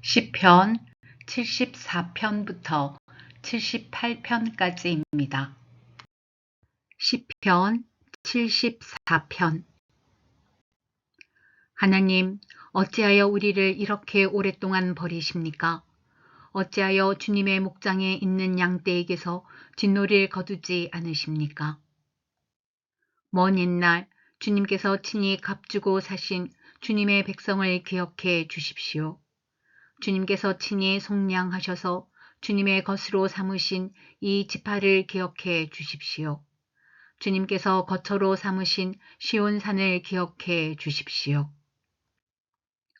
시편 74편부터 78편까지입니다. 시편 74편. 하나님, 어찌하여 우리를 이렇게 오랫동안 버리십니까? 어찌하여 주님의 목장에 있는 양떼에게서 진노를 거두지 않으십니까? 먼 옛날 주님께서 친히 값주고 사신 주님의 백성을 기억해 주십시오. 주님께서 친히 속량하셔서 주님의 것으로 삼으신 이 지파를 기억해 주십시오. 주님께서 거처로 삼으신 시온산을 기억해 주십시오.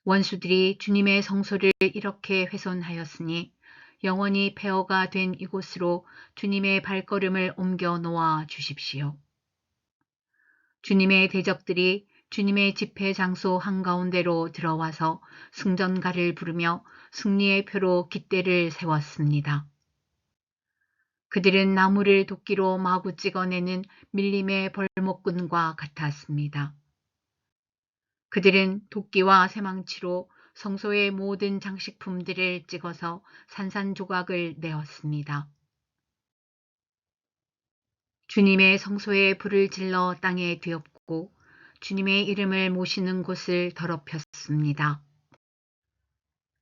원수들이 주님의 성소를 이렇게 훼손하였으니 영원히 폐허가 된 이곳으로 주님의 발걸음을 옮겨 놓아 주십시오. 주님의 대적들이 주님의 집회 장소 한가운데로 들어와서 승전가를 부르며 승리의 표로 깃대를 세웠습니다. 그들은 나무를 도끼로 마구 찍어내는 밀림의 벌목꾼과 같았습니다. 그들은 도끼와 쇠망치로 성소의 모든 장식품들을 찍어서 산산조각을 내었습니다. 주님의 성소에 불을 질러 땅에 뒤엎고 주님의 이름을 모시는 곳을 더럽혔습니다.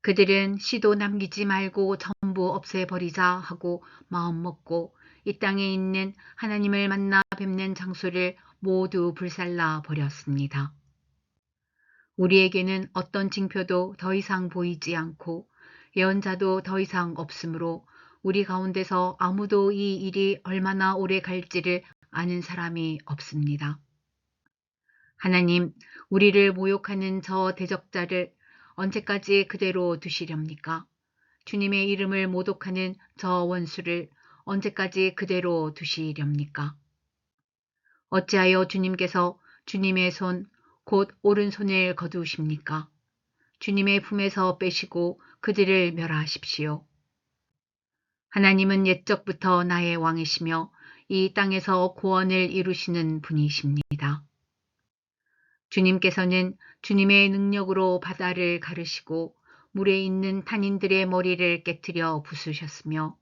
그들은 씨도 남기지 말고 전부 없애버리자 하고 마음먹고 이 땅에 있는 하나님을 만나 뵙는 장소를 모두 불살라 버렸습니다. 우리에게는 어떤 징표도 더 이상 보이지 않고 예언자도 더 이상 없으므로 우리 가운데서 아무도 이 일이 얼마나 오래 갈지를 아는 사람이 없습니다. 하나님, 우리를 모욕하는 저 대적자를 언제까지 그대로 두시렵니까? 주님의 이름을 모독하는 저 원수를 언제까지 그대로 두시렵니까? 어찌하여 주님께서 주님의 손, 곧 오른손을 거두십니까? 주님의 품에서 빼시고 그들을 멸하십시오. 하나님은 옛적부터 나의 왕이시며 이 땅에서 구원을 이루시는 분이십니다. 주님께서는 주님의 능력으로 바다를 가르시고 물에 있는 탄인들의 머리를 깨뜨려 부수셨으며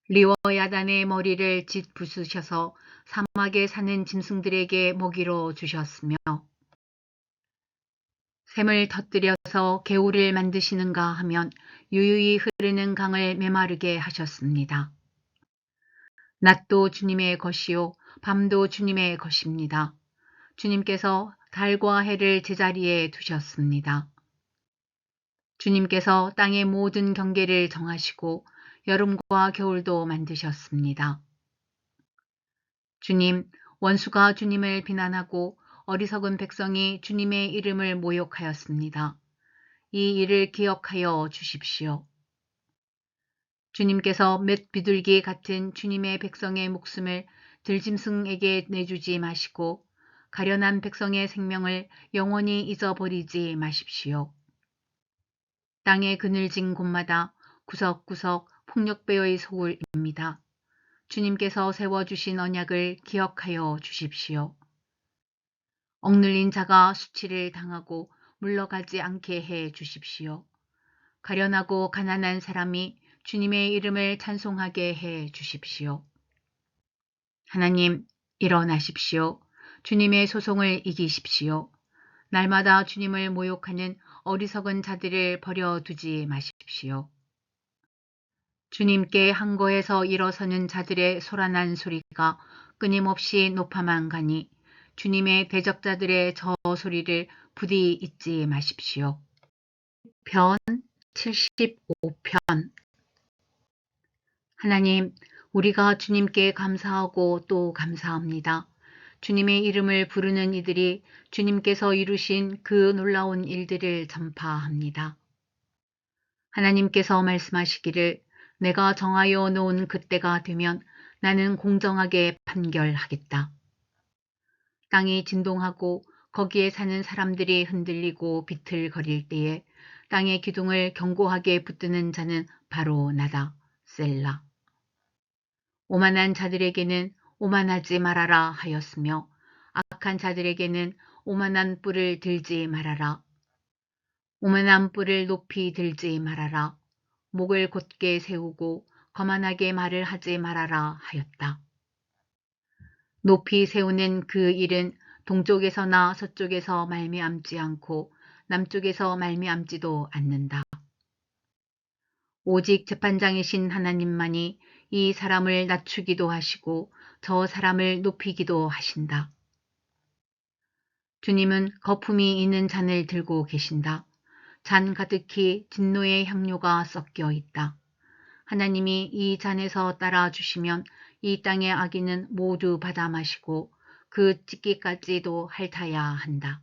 리워야단의 머리를 짓 부수셔서 사막에 사는 짐승들에게 먹이로 주셨으며 샘을 터뜨려서 개울을 만드시는가 하면 유유히 흐르는 강을 메마르게 하셨습니다. 낮도 주님의 것이요 밤도 주님의 것입니다. 주님께서 달과 해를 제자리에 두셨습니다. 주님께서 땅의 모든 경계를 정하시고 여름과 겨울도 만드셨습니다. 주님, 원수가 주님을 비난하고 어리석은 백성이 주님의 이름을 모욕하였습니다. 이 일을 기억하여 주십시오. 주님께서 몇 비둘기 같은 주님의 백성의 목숨을 들짐승에게 내주지 마시고 가련한 백성의 생명을 영원히 잊어버리지 마십시오. 땅의 그늘진 곳마다 구석구석 폭력배의 소굴입니다. 주님께서 세워주신 언약을 기억하여 주십시오. 억눌린 자가 수치를 당하고 물러가지 않게 해 주십시오. 가련하고 가난한 사람이 주님의 이름을 찬송하게 해 주십시오. 하나님, 일어나십시오. 주님의 소송을 이기십시오. 날마다 주님을 모욕하는 어리석은 자들을 버려두지 마십시오. 주님께 항거에서 일어서는 자들의 소란한 소리가 끊임없이 높아만 가니 주님의 대적자들의 저 소리를 부디 잊지 마십시오. 편 75편. 하나님, 우리가 주님께 감사하고 또 감사합니다. 주님의 이름을 부르는 이들이 주님께서 이루신 그 놀라운 일들을 전파합니다. 하나님께서 말씀하시기를 내가 정하여 놓은 그때가 되면 나는 공정하게 판결하겠다. 땅이 진동하고 거기에 사는 사람들이 흔들리고 비틀거릴 때에 땅의 기둥을 견고하게 붙드는 자는 바로 나다. 셀라. 오만한 자들에게는 오만하지 말아라 하였으며 악한 자들에게는 오만한 뿔을 들지 말아라. 오만한 뿔을 높이 들지 말아라. 목을 곧게 세우고 거만하게 말을 하지 말아라 하였다. 높이 세우는 그 일은 동쪽에서나 서쪽에서 말미암지 않고 남쪽에서 말미암지도 않는다. 오직 재판장이신 하나님만이 이 사람을 낮추기도 하시고 저 사람을 높이기도 하신다. 주님은 거품이 있는 잔을 들고 계신다. 잔 가득히 진노의 향료가 섞여 있다. 하나님이 이 잔에서 따라 주시면 이 땅의 악인은 모두 받아 마시고 그 찢기까지도 핥아야 한다.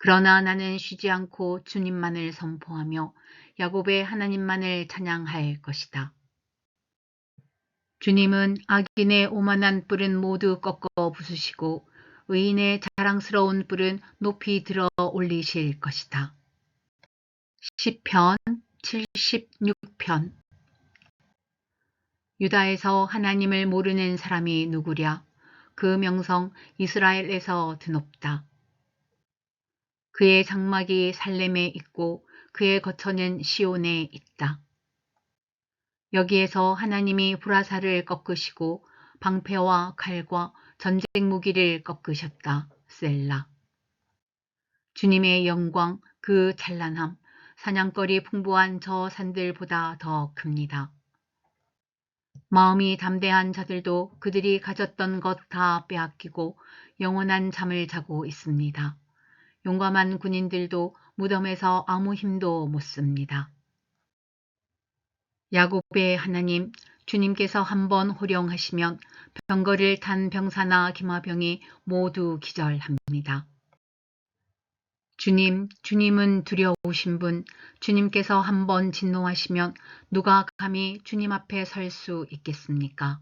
그러나 나는 쉬지 않고 주님만을 선포하며 야곱의 하나님만을 찬양할 것이다. 주님은 악인의 오만한 뿔은 모두 꺾어 부수시고 의인의 자랑스러운 뿔은 높이 들어 올리실 것이다. 시편 76편. 유다에서 하나님을 모르는 사람이 누구랴. 그 명성 이스라엘에서 드높다. 그의 장막이 살렘에 있고 그의 거처는 시온에 있다. 여기에서 하나님이 브라사를 꺾으시고 방패와 칼과 전쟁 무기를 꺾으셨다. 셀라. 주님의 영광, 그 찬란함, 사냥거리 풍부한 저 산들보다 더 큽니다. 마음이 담대한 자들도 그들이 가졌던 것 다 빼앗기고 영원한 잠을 자고 있습니다. 용감한 군인들도 무덤에서 아무 힘도 못 씁니다. 야곱의 하나님, 주님께서 한번 호령하시면 병거를 탄 병사나 기마병이 모두 기절합니다. 주님은 두려우신 분, 주님께서 한번 진노하시면 누가 감히 주님 앞에 설 수 있겠습니까?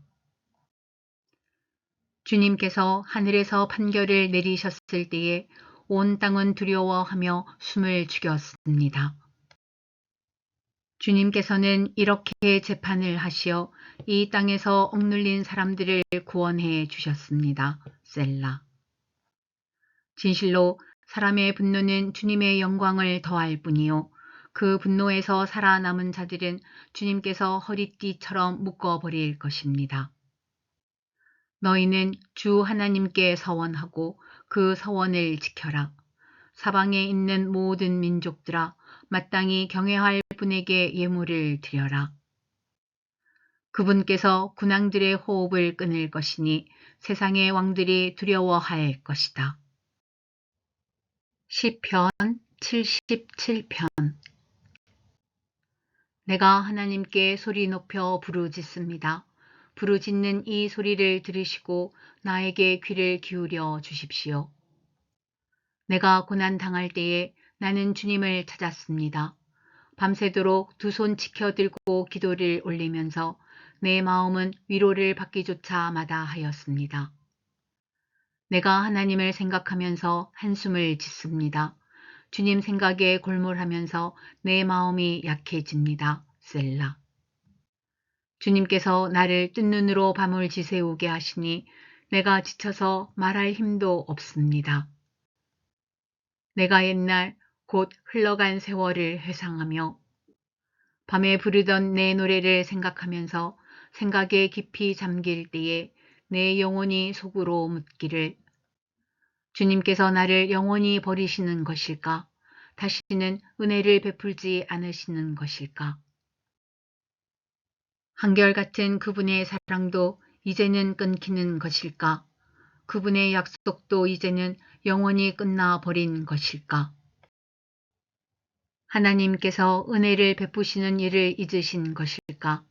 주님께서 하늘에서 판결을 내리셨을 때에 온 땅은 두려워하며 숨을 죽였습니다. 주님께서는 이렇게 재판을 하시어 이 땅에서 억눌린 사람들을 구원해 주셨습니다. 셀라. 진실로 사람의 분노는 주님의 영광을 더할 뿐이요 그 분노에서 살아남은 자들은 주님께서 허리띠처럼 묶어버릴 것입니다. 너희는 주 하나님께 서원하고 그 서원을 지켜라. 사방에 있는 모든 민족들아 마땅히 경외할 분에게 예물을 드려라. 그분께서 군왕들의 호흡을 끊을 것이니 세상의 왕들이 두려워할 것이다. 시편 77편. 내가 하나님께 소리 높여 부르짖습니다. 부르짖는 이 소리를 들으시고 나에게 귀를 기울여 주십시오. 내가 고난 당할 때에 나는 주님을 찾았습니다. 밤새도록 두 손 치켜 들고 기도를 올리면서 내 마음은 위로를 받기조차 마다하였습니다. 내가 하나님을 생각하면서 한숨을 짓습니다. 주님 생각에 골몰하면서 내 마음이 약해집니다. 셀라. 주님께서 나를 뜬 눈으로 밤을 지새우게 하시니 내가 지쳐서 말할 힘도 없습니다. 내가 옛날 곧 흘러간 세월을 회상하며 밤에 부르던 내 노래를 생각하면서 생각에 깊이 잠길 때에 내 영혼이 속으로 묻기를 주님께서 나를 영원히 버리시는 것일까? 다시는 은혜를 베풀지 않으시는 것일까? 한결같은 그분의 사랑도 이제는 끊기는 것일까? 그분의 약속도 이제는 영원히 끝나버린 것일까? 하나님께서 은혜를 베푸시는 일을 잊으신 것일까?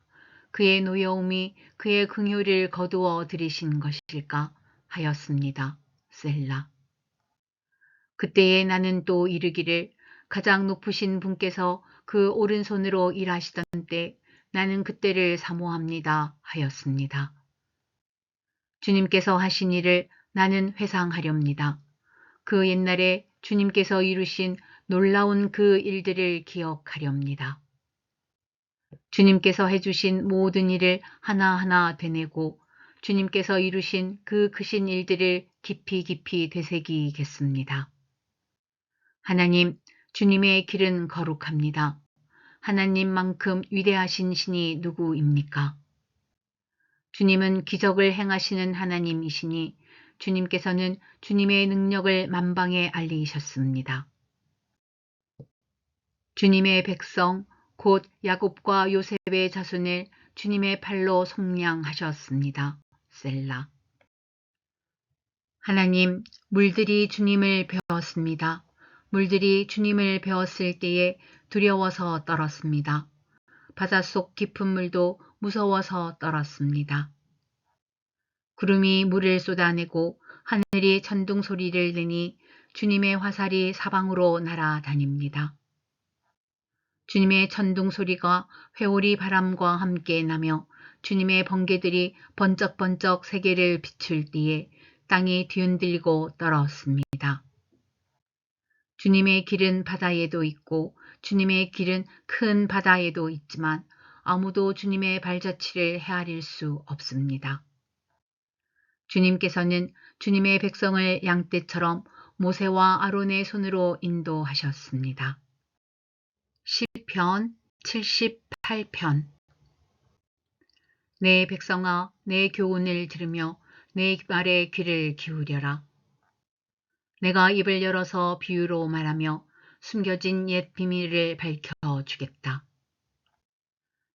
그의 노여움이 그의 긍휼을 거두어 들이신 것일까? 하였습니다. 셀라. 그때에 나는 또 이르기를 가장 높으신 분께서 그 오른손으로 일하시던 때 나는 그때를 사모합니다. 하였습니다. 주님께서 하신 일을 나는 회상하렵니다. 그 옛날에 주님께서 이루신 놀라운 그 일들을 기억하렵니다. 주님께서 해주신 모든 일을 하나하나 되뇌고 주님께서 이루신 그 크신 일들을 깊이 깊이 되새기겠습니다. 하나님, 주님의 길은 거룩합니다. 하나님만큼 위대하신 신이 누구입니까? 주님은 기적을 행하시는 하나님이시니 주님께서는 주님의 능력을 만방에 알리셨습니다. 주님의 백성 곧 야곱과 요셉의 자손을 주님의 팔로 속량하셨습니다. 셀라. 하나님, 물들이 주님을 배웠습니다. 물들이 주님을 배웠을 때에 두려워서 떨었습니다. 바닷속 깊은 물도 무서워서 떨었습니다. 구름이 물을 쏟아내고 하늘이 천둥 소리를 내니 주님의 화살이 사방으로 날아다닙니다. 주님의 천둥 소리가 회오리 바람과 함께 나며 주님의 번개들이 번쩍번쩍 세계를 비출 때에 땅이 뒤흔들리고 떨었습니다. 주님의 길은 바다에도 있고 주님의 길은 큰 바다에도 있지만 아무도 주님의 발자취를 헤아릴 수 없습니다. 주님께서는 주님의 백성을 양떼처럼 모세와 아론의 손으로 인도하셨습니다. 시편 78편. 내 백성아, 내 교훈을 들으며 내 말에 귀를 기울여라. 내가 입을 열어서 비유로 말하며 숨겨진 옛 비밀을 밝혀주겠다.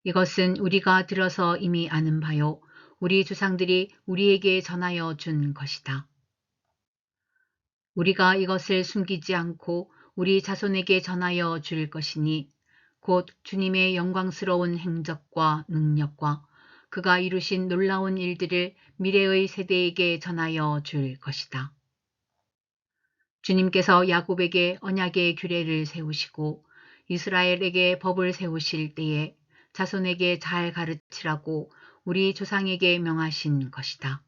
이것은 우리가 들어서 이미 아는 바요. 우리 조상들이 우리에게 전하여 준 것이다. 우리가 이것을 숨기지 않고 우리 자손에게 전하여 줄 것이니 곧 주님의 영광스러운 행적과 능력과 그가 이루신 놀라운 일들을 미래의 세대에게 전하여 줄 것이다. 주님께서 야곱에게 언약의 규례를 세우시고 이스라엘에게 법을 세우실 때에 자손에게 잘 가르치라고 우리 조상에게 명하신 것이다.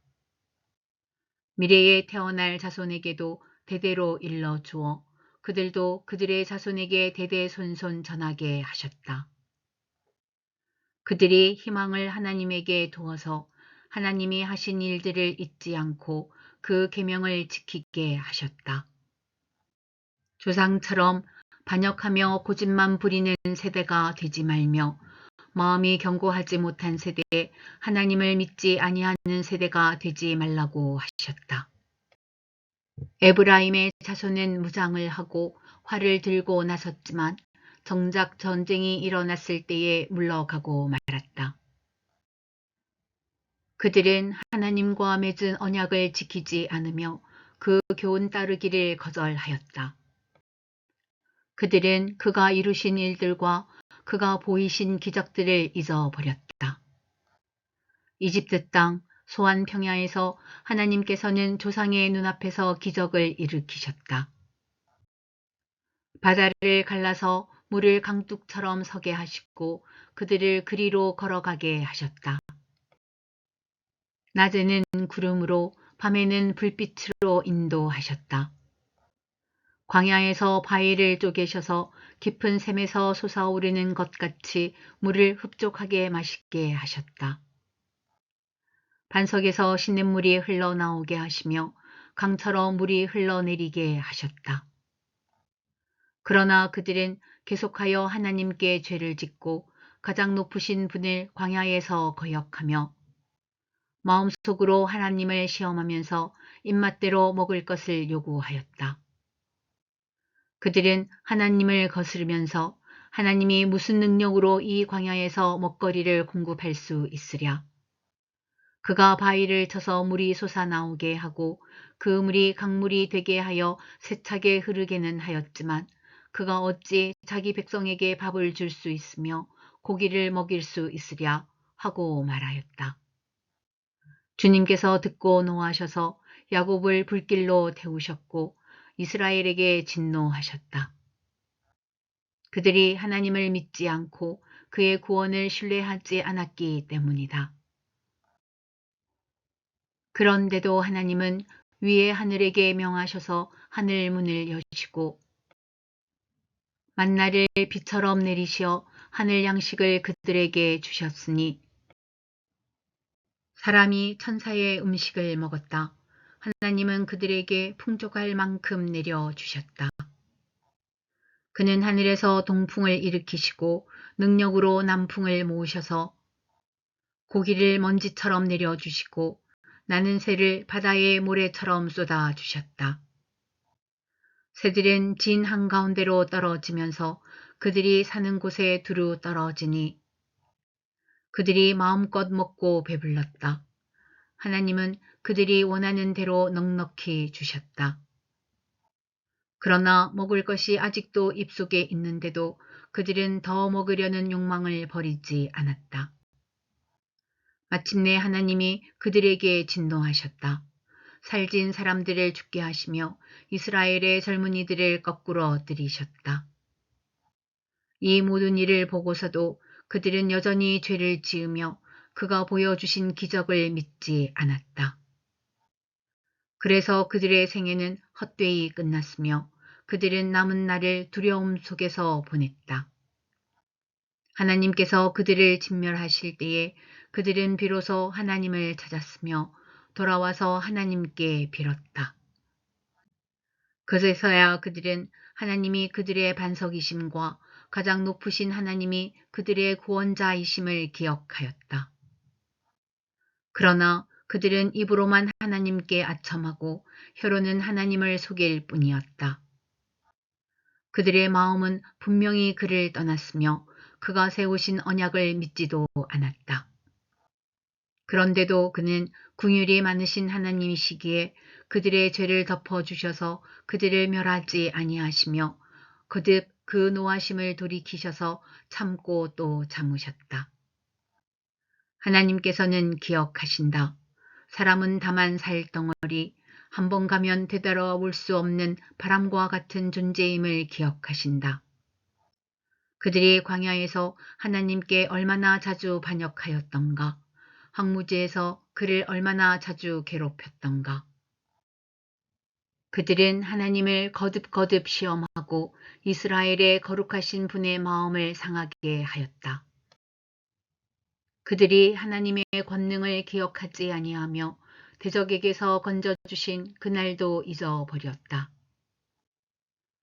미래에 태어날 자손에게도 대대로 일러주어 그들도 그들의 자손에게 대대손손 전하게 하셨다. 그들이 희망을 하나님에게 두어서 하나님이 하신 일들을 잊지 않고 그 계명을 지키게 하셨다. 조상처럼 반역하며 고집만 부리는 세대가 되지 말며 마음이 견고하지 못한 세대에 하나님을 믿지 아니하는 세대가 되지 말라고 하셨다. 에브라임의 자손은 무장을 하고 활을 들고 나섰지만 정작 전쟁이 일어났을 때에 물러가고 말았다. 그들은 하나님과 맺은 언약을 지키지 않으며 그 교훈 따르기를 거절하였다. 그들은 그가 이루신 일들과 그가 보이신 기적들을 잊어버렸다. 이집트 땅 소안 평야에서 하나님께서는 조상의 눈앞에서 기적을 일으키셨다. 바다를 갈라서 물을 강둑처럼 서게 하시고 그들을 그리로 걸어가게 하셨다. 낮에는 구름으로 밤에는 불빛으로 인도하셨다. 광야에서 바위를 쪼개셔서 깊은 샘에서 솟아오르는 것 같이 물을 흡족하게 맛있게 하셨다. 반석에서 시냇물이 흘러나오게 하시며 강처럼 물이 흘러내리게 하셨다. 그러나 그들은 계속하여 하나님께 죄를 짓고 가장 높으신 분을 광야에서 거역하며 마음속으로 하나님을 시험하면서 입맛대로 먹을 것을 요구하였다. 그들은 하나님을 거스르면서 하나님이 무슨 능력으로 이 광야에서 먹거리를 공급할 수 있으랴. 그가 바위를 쳐서 물이 솟아나오게 하고 그 물이 강물이 되게 하여 세차게 흐르게는 하였지만 그가 어찌 자기 백성에게 밥을 줄 수 있으며 고기를 먹일 수 있으랴 하고 말하였다. 주님께서 듣고 노하셔서 야곱을 불길로 태우셨고 이스라엘에게 진노하셨다. 그들이 하나님을 믿지 않고 그의 구원을 신뢰하지 않았기 때문이다. 그런데도 하나님은 위의 하늘에게 명하셔서 하늘 문을 여시고 만나를 비처럼 내리시어 하늘 양식을 그들에게 주셨으니 사람이 천사의 음식을 먹었다. 하나님은 그들에게 풍족할 만큼 내려주셨다. 그는 하늘에서 동풍을 일으키시고 능력으로 남풍을 모으셔서 고기를 먼지처럼 내려주시고 나는 새를 바다의 모래처럼 쏟아주셨다. 새들은 진 한가운데로 떨어지면서 그들이 사는 곳에 두루 떨어지니 그들이 마음껏 먹고 배불렀다. 하나님은 그들이 원하는 대로 넉넉히 주셨다. 그러나 먹을 것이 아직도 입속에 있는데도 그들은 더 먹으려는 욕망을 버리지 않았다. 마침내 하나님이 그들에게 진노하셨다. 살진 사람들을 죽게 하시며 이스라엘의 젊은이들을 거꾸로 엎드리셨다. 이 모든 일을 보고서도 그들은 여전히 죄를 지으며 그가 보여주신 기적을 믿지 않았다. 그래서 그들의 생애는 헛되이 끝났으며 그들은 남은 날을 두려움 속에서 보냈다. 하나님께서 그들을 진멸하실 때에 그들은 비로소 하나님을 찾았으며 돌아와서 하나님께 빌었다. 그제서야 그들은 하나님이 그들의 반석이심과 가장 높으신 하나님이 그들의 구원자이심을 기억하였다. 그러나 그들은 입으로만 하나님께 아첨하고 혀로는 하나님을 속일 뿐이었다. 그들의 마음은 분명히 그를 떠났으며 그가 세우신 언약을 믿지도 않았다. 그런데도 그는 긍휼이 많으신 하나님이시기에 그들의 죄를 덮어주셔서 그들을 멸하지 아니하시며 거듭 그 노하심을 돌이키셔서 참고 또 참으셨다. 하나님께서는 기억하신다. 사람은 다만 살덩어리, 한 번 가면 되돌아올 수 없는 바람과 같은 존재임을 기억하신다. 그들이 광야에서 하나님께 얼마나 자주 반역하였던가, 황무지에서 그를 얼마나 자주 괴롭혔던가. 그들은 하나님을 거듭거듭 시험하고 이스라엘의 거룩하신 분의 마음을 상하게 하였다. 그들이 하나님의 권능을 기억하지 아니하며 대적에게서 건져주신 그날도 잊어버렸다.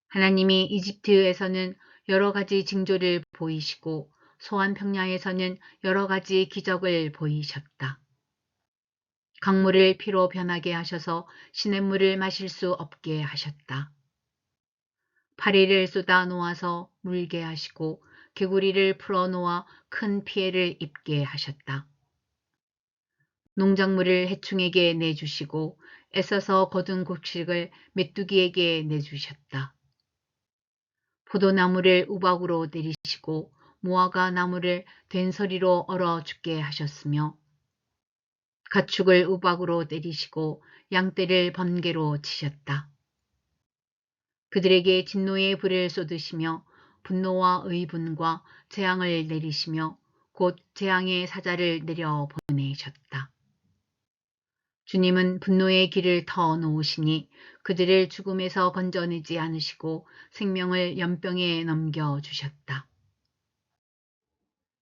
하나님이 이집트에서는 여러 가지 징조를 보이시고 소안 평야에서는 여러 가지 기적을 보이셨다. 강물을 피로 변하게 하셔서 시냇물을 마실 수 없게 하셨다. 파리를 쏟아 놓아서 물게 하시고 개구리를 풀어 놓아 큰 피해를 입게 하셨다. 농작물을 해충에게 내주시고 애써서 거둔 곡식을 메뚜기에게 내주셨다. 포도나무를 우박으로 내리시고 무화과 나무를 된소리로 얼어 죽게 하셨으며 가축을 우박으로 내리시고 양떼를 번개로 치셨다. 그들에게 진노의 불을 쏟으시며 분노와 의분과 재앙을 내리시며 곧 재앙의 사자를 내려 보내셨다. 주님은 분노의 길을 터 놓으시니 그들을 죽음에서 건져내지 않으시고 생명을 연병에 넘겨주셨다.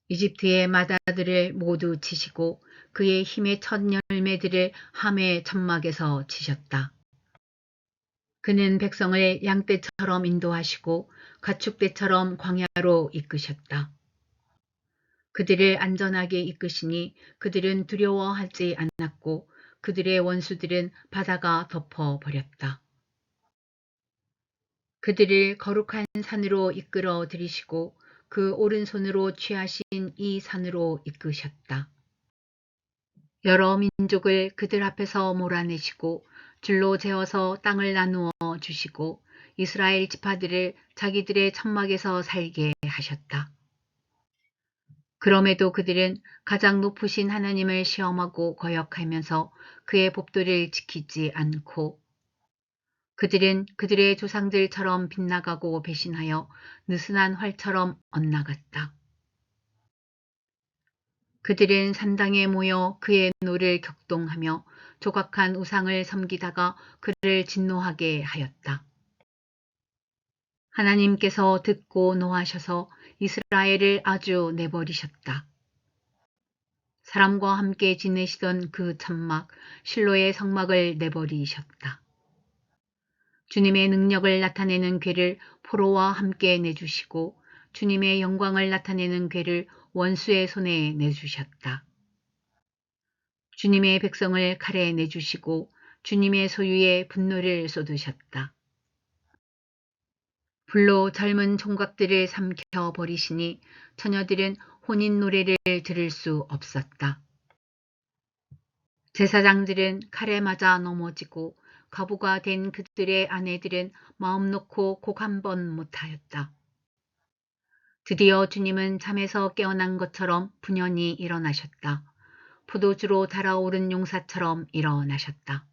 이집트의 마다들을 모두 치시고 그의 힘의 첫 열매들을 함의 천막에서 치셨다. 그는 백성을 양떼처럼 인도하시고 가축떼처럼 광야로 이끄셨다. 그들을 안전하게 이끄시니 그들은 두려워하지 않았고 그들의 원수들은 바다가 덮어버렸다. 그들을 거룩한 산으로 이끌어 들이시고 그 오른손으로 취하신 이 산으로 이끄셨다. 여러 민족을 그들 앞에서 몰아내시고 줄로 재어서 땅을 나누어 주시고 이스라엘 지파들을 자기들의 천막에서 살게 하셨다. 그럼에도 그들은 가장 높으신 하나님을 시험하고 거역하면서 그의 법도를 지키지 않고 그들은 그들의 조상들처럼 빗나가고 배신하여 느슨한 활처럼 엇나갔다. 그들은 산당에 모여 그의 노를 격동하며 조각한 우상을 섬기다가 그를 진노하게 하였다. 하나님께서 듣고 노하셔서 이스라엘을 아주 내버리셨다. 사람과 함께 지내시던 그 천막 실로의 성막을 내버리셨다. 주님의 능력을 나타내는 궤를 포로와 함께 내주시고 주님의 영광을 나타내는 궤를 원수의 손에 내주셨다. 주님의 백성을 칼에 내주시고 주님의 소유에 분노를 쏟으셨다. 불로 젊은 총각들을 삼켜 버리시니 처녀들은 혼인 노래를 들을 수 없었다. 제사장들은 칼에 맞아 넘어지고 과부가 된 그들의 아내들은 마음 놓고 곡 한 번 못하였다. 드디어 주님은 잠에서 깨어난 것처럼 분연히 일어나셨다. 포도주로 달아오른 용사처럼 일어나셨다.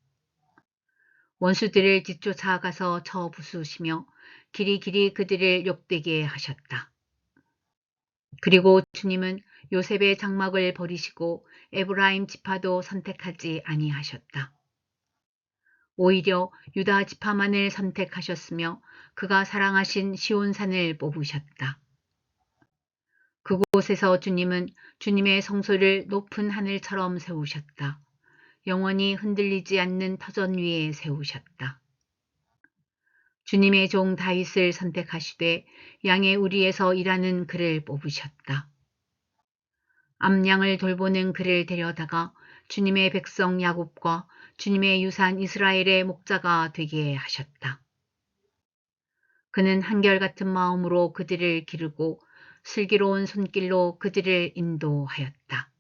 원수들을 뒤쫓아가서 쳐 부수시며 길이길이 그들을 욕되게 하셨다. 그리고 주님은 요셉의 장막을 버리시고 에브라임 지파도 선택하지 아니하셨다. 오히려 유다 지파만을 선택하셨으며 그가 사랑하신 시온산을 뽑으셨다. 그곳에서 주님은 주님의 성소를 높은 하늘처럼 세우셨다. 영원히 흔들리지 않는 터전 위에 세우셨다. 주님의 종 다윗을 선택하시되 양의 우리에서 일하는 그를 뽑으셨다. 암양을 돌보는 그를 데려다가 주님의 백성 야곱과 주님의 유산 이스라엘의 목자가 되게 하셨다. 그는 한결같은 마음으로 그들을 기르고 슬기로운 손길로 그들을 인도하였다.